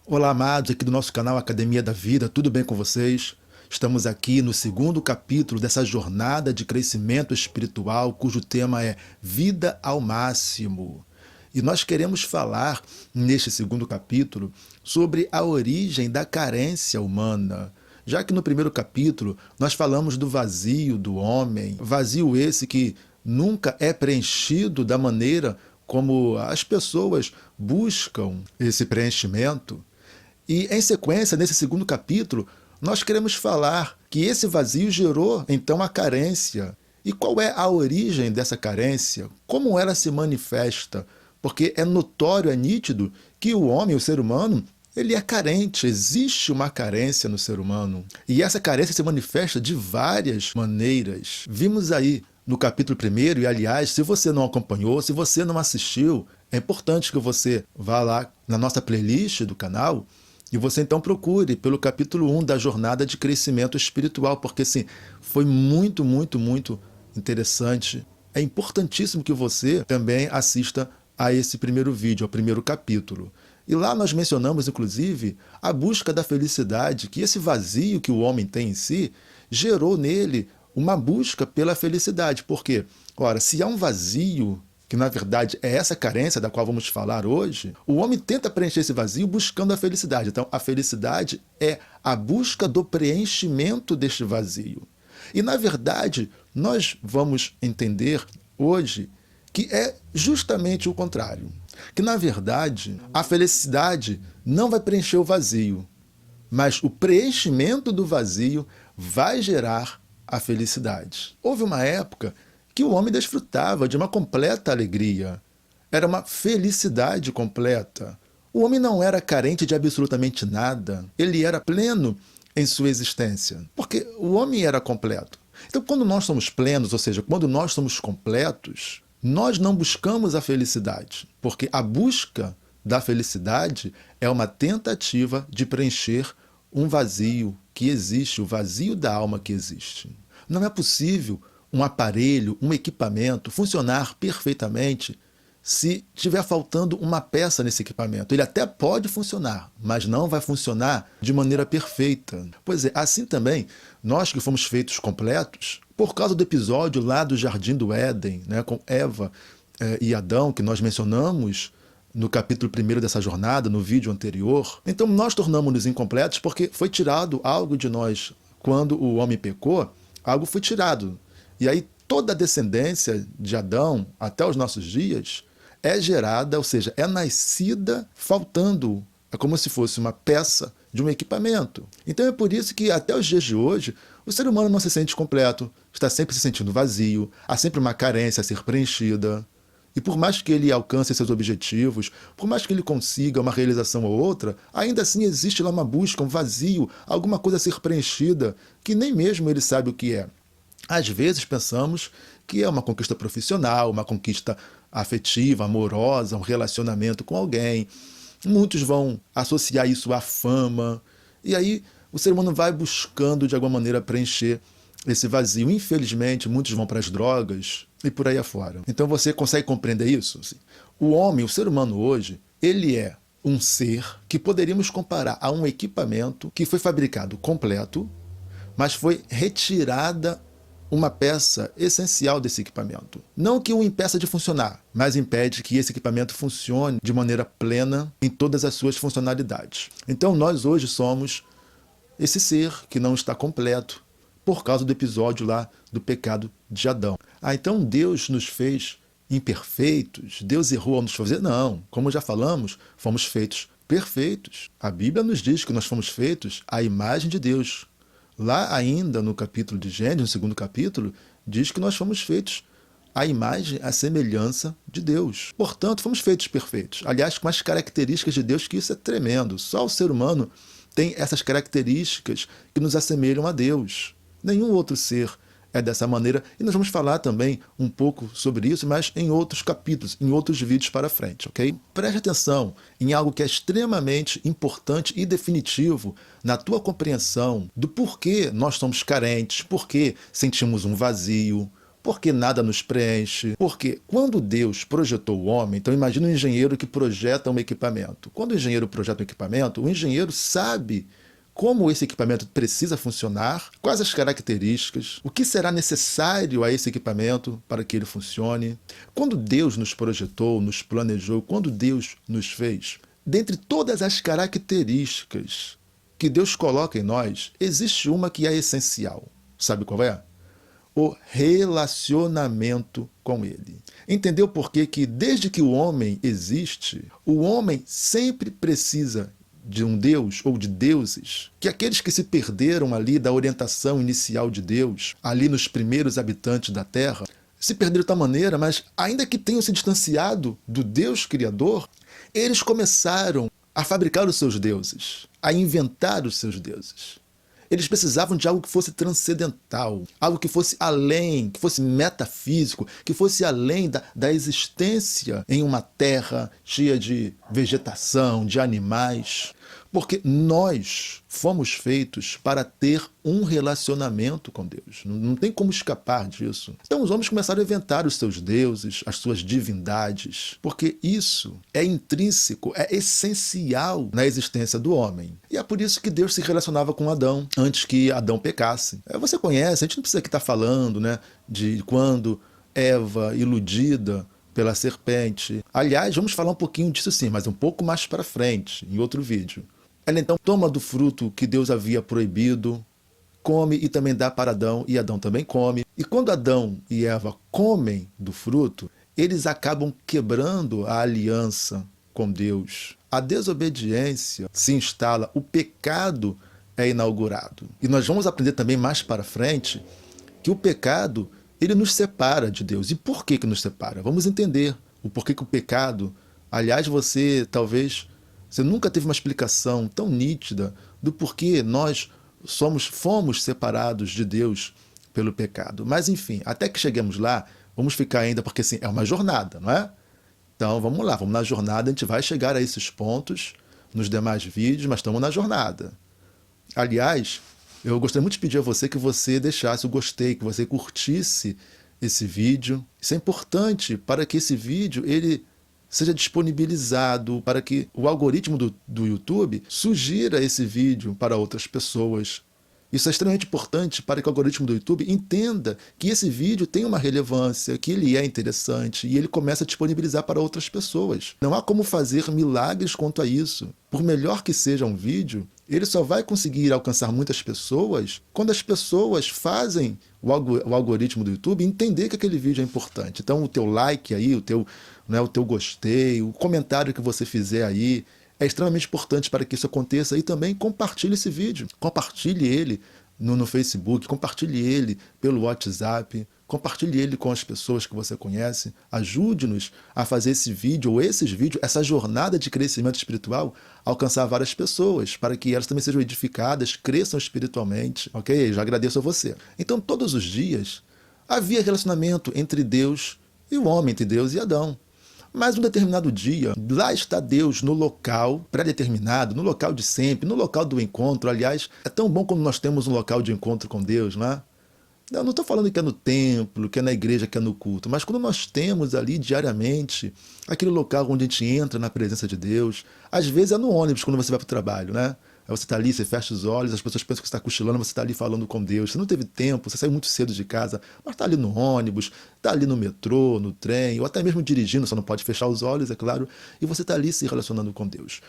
Olá, amados, aqui do nosso canal Academia da Vida, tudo bem com vocês? Estamos aqui no segundo capítulo dessa jornada de crescimento espiritual, cujo tema é Vida ao Máximo. E nós queremos falar, neste segundo capítulo, sobre a origem da carência humana. Já que no primeiro capítulo nós falamos do vazio do homem, vazio esse que nunca é preenchido da maneira como as pessoas buscam esse preenchimento. E, em sequência, nesse segundo capítulo, nós queremos falar que esse vazio gerou, então, a carência. E qual é a origem dessa carência? Como ela se manifesta? Porque é notório, é nítido, que o homem, o ser humano, ele é carente, existe uma carência no ser humano. E essa carência se manifesta de várias maneiras. Vimos aí no capítulo 1, e aliás, se você não acompanhou, se você não assistiu, é importante que você vá lá na nossa playlist do canal e você então procure pelo capítulo 1 da jornada de crescimento espiritual, porque assim, foi muito interessante. É importantíssimo que você também assista a esse primeiro vídeo, ao primeiro capítulo. E lá nós mencionamos, inclusive, a busca da felicidade, que esse vazio que o homem tem em si gerou nele uma busca pela felicidade. Por quê? Ora, se há um vazio, que na verdade é essa carência da qual vamos falar hoje, o homem tenta preencher esse vazio buscando a felicidade. Então, a felicidade é a busca do preenchimento deste vazio. E, na verdade, nós vamos entender hoje que é justamente o contrário. Que, na verdade, a felicidade não vai preencher o vazio, mas o preenchimento do vazio vai gerar a felicidade. Houve uma época que o homem desfrutava de uma completa alegria. Era uma felicidade completa. O homem não era carente de absolutamente nada. Ele era pleno em sua existência, porque o homem era completo. Então, quando nós somos plenos, ou seja, quando nós somos completos, nós não buscamos a felicidade, porque a busca da felicidade é uma tentativa de preencher um vazio que existe, o vazio da alma que existe. Não é possível um aparelho, um equipamento funcionar perfeitamente se estiver faltando uma peça nesse equipamento. Ele até pode funcionar, mas não vai funcionar de maneira perfeita. Pois é, assim também, nós que fomos feitos completos, por causa do episódio lá do Jardim do Éden, né, com Eva e Adão, que nós mencionamos no capítulo 1 dessa jornada, no vídeo anterior. Então nós tornamos-nos incompletos porque foi tirado algo de nós. Quando o homem pecou, algo foi tirado. E aí toda a descendência de Adão até os nossos dias é gerada, ou seja, é nascida faltando. É como se fosse uma peça de um equipamento. Então é por isso que até os dias de hoje o ser humano não se sente completo, está sempre se sentindo vazio, há sempre uma carência a ser preenchida. E por mais que ele alcance seus objetivos, por mais que ele consiga uma realização ou outra, ainda assim existe lá uma busca, um vazio, alguma coisa a ser preenchida, que nem mesmo ele sabe o que é. Às vezes pensamos que é uma conquista profissional, uma conquista afetiva, amorosa, um relacionamento com alguém. Muitos vão associar isso à fama. E aí o ser humano vai buscando de alguma maneira preencher esse vazio. Infelizmente, muitos vão para as drogas e por aí afora. Então você consegue compreender isso? O homem, o ser humano hoje, ele é um ser que poderíamos comparar a um equipamento que foi fabricado completo, mas foi retirada uma peça essencial desse equipamento. Não que o impeça de funcionar, mas impede que esse equipamento funcione de maneira plena em todas as suas funcionalidades. Então nós hoje somos esse ser que não está completo por causa do episódio lá do pecado de Adão. Então Deus nos fez imperfeitos? Deus errou ao nos fazer? Não. Como já falamos, fomos feitos perfeitos. A Bíblia nos diz que nós fomos feitos à imagem de Deus. Lá ainda no capítulo de Gênesis, no segundo capítulo, diz que nós fomos feitos à imagem, à semelhança de Deus. Portanto, fomos feitos perfeitos. Aliás, com as características de Deus, que isso é tremendo. Só o ser humano tem essas características que nos assemelham a Deus. Nenhum outro ser é dessa maneira. E nós vamos falar também um pouco sobre isso, mas em outros capítulos, em outros vídeos para frente, ok? Preste atenção em algo que é extremamente importante e definitivo na tua compreensão do porquê nós somos carentes, porquê sentimos um vazio, porque nada nos preenche. Porque quando Deus projetou o homem, então imagina um engenheiro que projeta um equipamento. Quando o engenheiro projeta um equipamento, o engenheiro sabe como esse equipamento precisa funcionar, quais as características, o que será necessário a esse equipamento para que ele funcione. Quando Deus nos projetou, nos planejou, quando Deus nos fez, dentre todas as características que Deus coloca em nós, existe uma que é essencial. Sabe qual é? O relacionamento com Ele. Entendeu por quê? Que desde que o homem existe, o homem sempre precisa de um Deus ou de deuses, que aqueles que se perderam ali da orientação inicial de Deus, ali nos primeiros habitantes da Terra, se perderam de tal maneira, mas ainda que tenham se distanciado do Deus Criador, eles começaram a fabricar os seus deuses, a inventar os seus deuses. Eles precisavam de algo que fosse transcendental, algo que fosse além, que fosse metafísico, que fosse além da existência em uma terra cheia de vegetação, de animais. Porque nós fomos feitos para ter um relacionamento com Deus. Não tem como escapar disso. Então os homens começaram a inventar os seus deuses, as suas divindades, porque isso é intrínseco, é essencial na existência do homem. E é por isso que Deus se relacionava com Adão, antes que Adão pecasse. Você conhece, a gente não precisa aqui estar falando, né, de quando Eva, iludida pela serpente. Aliás, vamos falar um pouquinho disso sim, mas um pouco mais para frente, em outro vídeo. Ela então toma do fruto que Deus havia proibido, come e também dá para Adão, e Adão também come. E quando Adão e Eva comem do fruto, eles acabam quebrando a aliança com Deus. A desobediência se instala, o pecado é inaugurado. E nós vamos aprender também mais para frente que o pecado, ele nos separa de Deus. E por que nos separa? Vamos entender o porquê que o pecado... Aliás, você nunca teve uma explicação tão nítida do porquê nós fomos separados de Deus pelo pecado. Mas, enfim, até que cheguemos lá, vamos ficar ainda, porque assim, é uma jornada, não é? Então, vamos lá, vamos na jornada, a gente vai chegar a esses pontos nos demais vídeos, mas estamos na jornada. Aliás, eu gostaria muito de pedir a você que você deixasse o gostei, que você curtisse esse vídeo. Isso é importante para que esse vídeo ele seja disponibilizado, para que o algoritmo do YouTube sugira esse vídeo para outras pessoas. Isso é extremamente importante para que o algoritmo do YouTube entenda que esse vídeo tem uma relevância, que ele é interessante e ele começa a disponibilizar para outras pessoas. Não há como fazer milagres quanto a isso. Por melhor que seja um vídeo, ele só vai conseguir alcançar muitas pessoas quando as pessoas fazem o algoritmo do YouTube entender que aquele vídeo é importante. Então o teu like aí, o teu gostei, o comentário que você fizer aí é extremamente importante para que isso aconteça. E também compartilhe esse vídeo, compartilhe ele no Facebook, compartilhe ele pelo WhatsApp, compartilhe ele com as pessoas que você conhece, ajude-nos a fazer esse vídeo ou esses vídeos, essa jornada de crescimento espiritual, alcançar várias pessoas, para que elas também sejam edificadas, cresçam espiritualmente, ok? Já agradeço a você. Então todos os dias havia relacionamento entre Deus e o homem, entre Deus e Adão. Mas um determinado dia, lá está Deus no local pré-determinado, no local de sempre, no local do encontro. Aliás, é tão bom quando nós temos um local de encontro com Deus, não é? Eu não estou falando que é no templo, que é na igreja, que é no culto, mas quando nós temos ali diariamente aquele local onde a gente entra na presença de Deus, às vezes é no ônibus quando você vai para o trabalho, né? Aí você está ali, você fecha os olhos, as pessoas pensam que você está cochilando, você está ali falando com Deus. Você não teve tempo, você saiu muito cedo de casa, mas está ali no ônibus, está ali no metrô, no trem, ou até mesmo dirigindo, só não pode fechar os olhos, é claro, e você está ali se relacionando com Deus.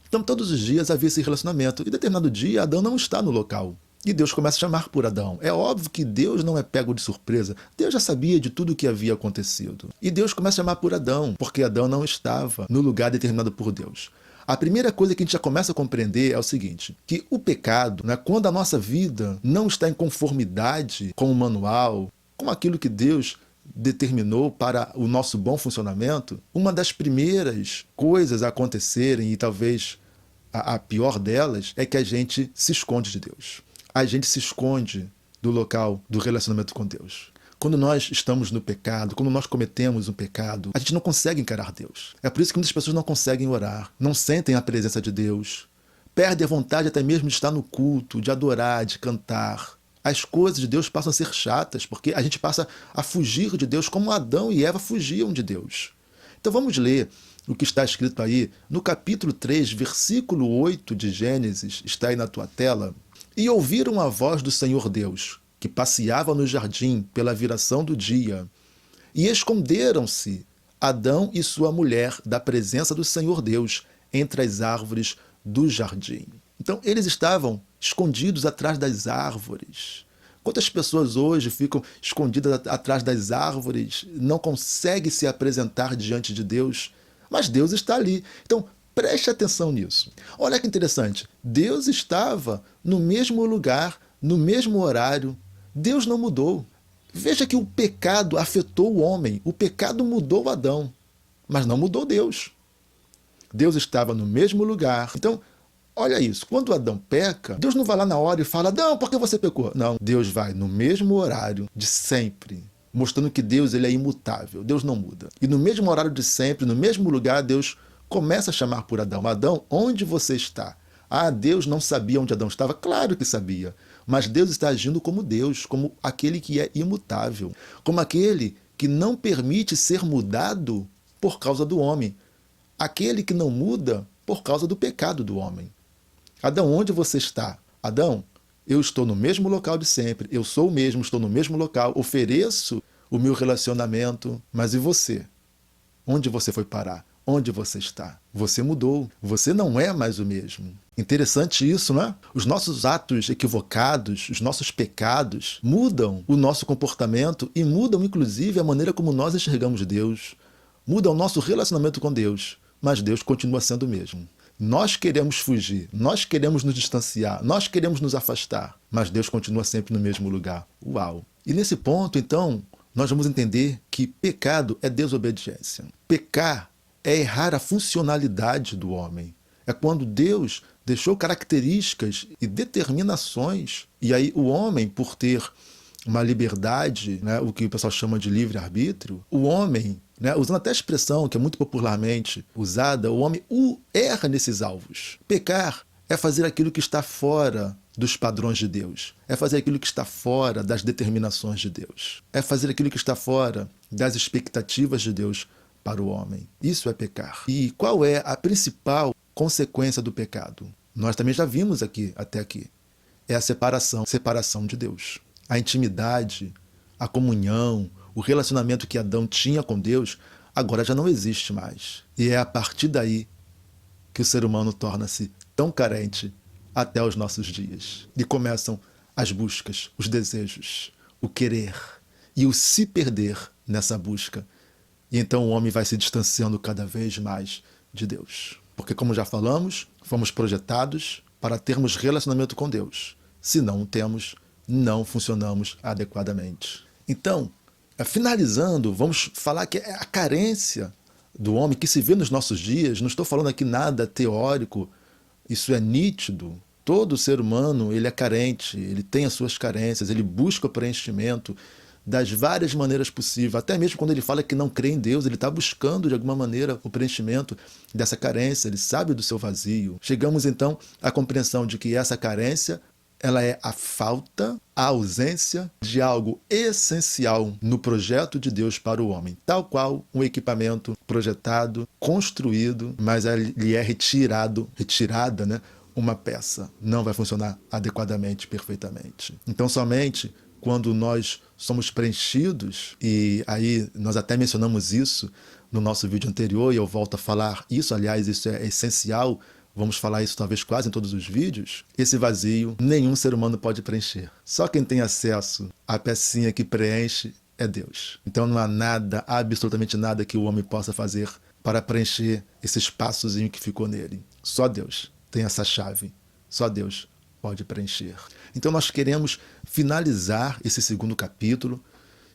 Então todos os dias havia esse relacionamento, e determinado dia Adão não está no local. E Deus começa a chamar por Adão. É óbvio que Deus não é pego de surpresa. Deus já sabia de tudo o que havia acontecido. E Deus começa a chamar por Adão, porque Adão não estava no lugar determinado por Deus. A primeira coisa que a gente já começa a compreender é o seguinte, que o pecado, né, quando a nossa vida não está em conformidade com o manual, com aquilo que Deus determinou para o nosso bom funcionamento, uma das primeiras coisas a acontecerem, e talvez a pior delas, é que a gente se esconde de Deus. A gente se esconde do local do relacionamento com Deus. Quando nós estamos no pecado, quando nós cometemos um pecado, a gente não consegue encarar Deus. É por isso que muitas pessoas não conseguem orar, não sentem a presença de Deus, perdem a vontade até mesmo de estar no culto, de adorar, de cantar. As coisas de Deus passam a ser chatas, porque a gente passa a fugir de Deus como Adão e Eva fugiam de Deus. Então vamos ler o que está escrito aí no capítulo 3, versículo 8 de Gênesis, está aí na tua tela. E ouviram a voz do Senhor Deus, que passeava no jardim pela viração do dia. E esconderam-se Adão e sua mulher da presença do Senhor Deus entre as árvores do jardim. Então, eles estavam escondidos atrás das árvores. Quantas pessoas hoje ficam escondidas atrás das árvores, não conseguem se apresentar diante de Deus, mas Deus está ali. Então, preste atenção nisso. Olha que interessante. Deus estava no mesmo lugar, no mesmo horário. Deus não mudou. Veja que o pecado afetou o homem. O pecado mudou Adão, mas não mudou Deus. Deus estava no mesmo lugar. Então, olha isso. Quando Adão peca, Deus não vai lá na hora e fala, Adão, por que você pecou? Não. Deus vai no mesmo horário de sempre, mostrando que Deus ele é imutável. Deus não muda. E no mesmo horário de sempre, no mesmo lugar, Deus começa a chamar por Adão. Adão, onde você está? Ah, Deus não sabia onde Adão estava? Claro que sabia. Mas Deus está agindo como Deus, como aquele que é imutável, como aquele que não permite ser mudado por causa do homem, aquele que não muda por causa do pecado do homem. Adão, onde você está? Adão, eu estou no mesmo local de sempre, eu sou o mesmo, estou no mesmo local, ofereço o meu relacionamento, mas e você? Onde você foi parar? Onde você está? Você mudou, você não é mais o mesmo. Interessante isso, não é? Os nossos atos equivocados, os nossos pecados mudam o nosso comportamento e mudam inclusive a maneira como nós enxergamos Deus, mudam o nosso relacionamento com Deus, mas Deus continua sendo o mesmo. Nós queremos fugir, nós queremos nos distanciar, nós queremos nos afastar, mas Deus continua sempre no mesmo lugar. Uau! E nesse ponto, então, nós vamos entender que pecado é desobediência. Pecar é errar a funcionalidade do homem. É quando Deus deixou características e determinações, e aí o homem, por ter uma liberdade, né, o que o pessoal chama de livre-arbítrio, o homem, né, usando até a expressão que é muito popularmente usada, o homem erra nesses alvos. Pecar é fazer aquilo que está fora dos padrões de Deus. É fazer aquilo que está fora das determinações de Deus. É fazer aquilo que está fora das expectativas de Deus para o homem. Isso é pecar. E qual é a principal consequência do pecado? Nós também já vimos até aqui. É a separação de Deus. A intimidade, a comunhão, o relacionamento que Adão tinha com Deus, agora já não existe mais. E é a partir daí que o ser humano torna-se tão carente até os nossos dias. E começam as buscas, os desejos, o querer e o se perder nessa busca. E então o homem vai se distanciando cada vez mais de Deus. Porque, como já falamos, fomos projetados para termos relacionamento com Deus. Se não o temos, não funcionamos adequadamente. Então, finalizando, vamos falar que é a carência do homem que se vê nos nossos dias. Não estou falando aqui nada teórico, isso é nítido. Todo ser humano ele é carente, ele tem as suas carências, ele busca o preenchimento das várias maneiras possíveis. Até mesmo quando ele fala que não crê em Deus, ele está buscando de alguma maneira o preenchimento dessa carência, ele sabe do seu vazio. Chegamos então à compreensão de que essa carência ela é a falta, a ausência de algo essencial no projeto de Deus para o homem, tal qual um equipamento projetado, construído, mas lhe é retirada, né, uma peça. Não vai funcionar adequadamente, perfeitamente. Então, somente quando nós somos preenchidos, e aí nós até mencionamos isso no nosso vídeo anterior, e eu volto a falar isso, aliás, isso é essencial, vamos falar isso talvez quase em todos os vídeos, esse vazio nenhum ser humano pode preencher. Só quem tem acesso à pecinha que preenche é Deus. Então não há nada, absolutamente nada que o homem possa fazer para preencher esse espaçozinho que ficou nele. Só Deus tem essa chave. Só Deus pode preencher. Então nós queremos finalizar esse segundo capítulo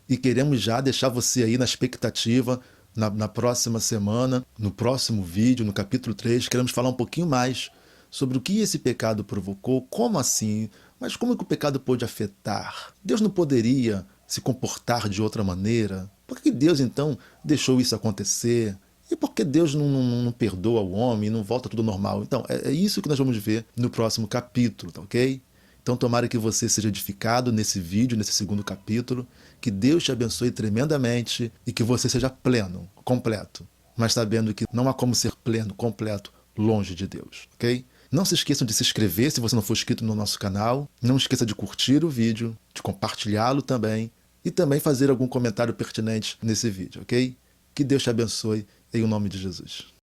e queremos já deixar você aí na expectativa. Na próxima semana, no próximo vídeo, no capítulo 3, queremos falar um pouquinho mais sobre o que esse pecado provocou, como assim, mas como é que o pecado pôde afetar? Deus não poderia se comportar de outra maneira? Por que Deus, então, deixou isso acontecer? E por que Deus não perdoa o homem, não volta tudo normal? Então, é isso que nós vamos ver no próximo capítulo, tá ok? Então tomara que você seja edificado nesse vídeo, nesse segundo capítulo, que Deus te abençoe tremendamente e que você seja pleno, completo, mas sabendo que não há como ser pleno, completo, longe de Deus, ok? Não se esqueçam de se inscrever se você não for inscrito no nosso canal. Não esqueça de curtir o vídeo, de compartilhá-lo também e também fazer algum comentário pertinente nesse vídeo, ok? Que Deus te abençoe em nome de Jesus.